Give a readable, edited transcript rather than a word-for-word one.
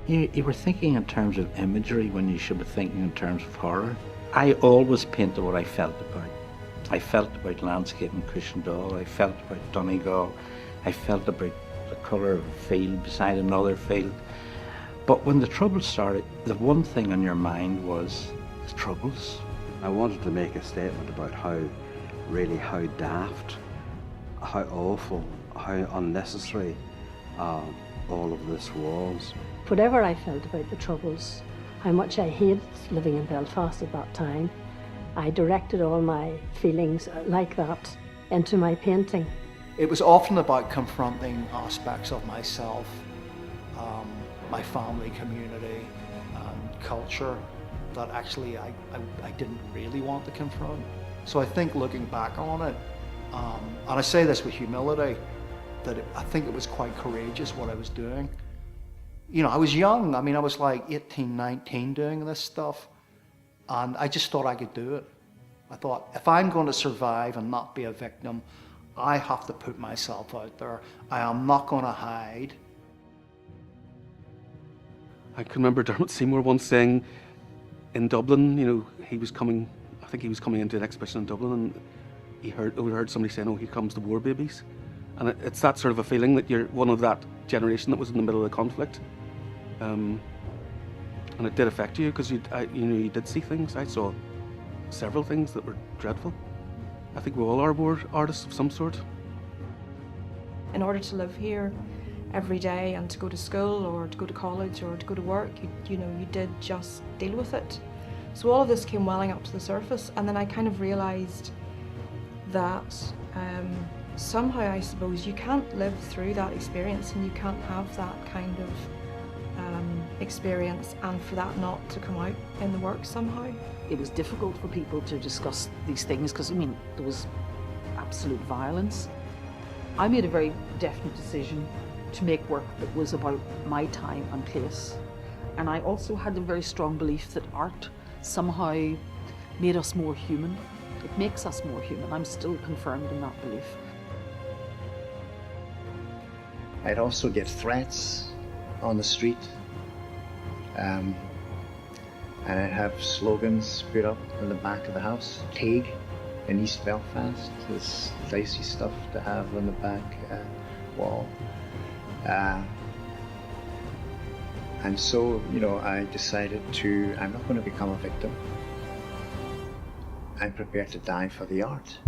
You were thinking in terms of imagery when you should be thinking in terms of horror. I always painted what I felt about. I felt about landscape in Cushendall, I felt about Donegal, I felt about the colour of a field beside another field. But when the Troubles started, the one thing on your mind was the Troubles. I wanted to make a statement about how daft, how awful, how unnecessary all of this was. Whatever I felt about the Troubles, how much I hated living in Belfast at that time, I directed all my feelings like that into my painting. It was often about confronting aspects of myself, my family, community, and culture that actually I didn't really want to confront. So I think looking back on it, and I say this with humility, that I think it was quite courageous what I was doing. You know, I was young. I mean, I was like 18, 19 doing this stuff, and I just thought I could do it. I thought, if I'm going to survive and not be a victim, I have to put myself out there. I am not going to hide. I can remember Dermot Seymour once saying in Dublin, you know, I think he was coming into an exhibition in Dublin, and he overheard somebody saying, "Oh, here comes the war babies." And it's that sort of a feeling that you're one of that generation that was in the middle of the conflict. And it did affect you because you did see things. I saw several things that were dreadful. I think we all are war artists of some sort. In order to live here every day and to go to school or to go to college or to go to work, you did just deal with it. So all of this came welling up to the surface, and then I kind of realised that somehow, I suppose, you can't live through that experience and you can't have that kind of experience and for that not to come out in the work somehow. It was difficult for people to discuss these things because, I mean, there was absolute violence. I made a very definite decision to make work that was about my time and place. And I also had a very strong belief that art somehow made us more human. It makes us more human. I'm still confirmed in that belief. I'd also get threats on the street. And I'd have slogans put up on the back of the house. Teague in East Belfast, this dicey stuff to have on the back wall. And so, I decided I'm not going to become a victim. I'm prepared to die for the art.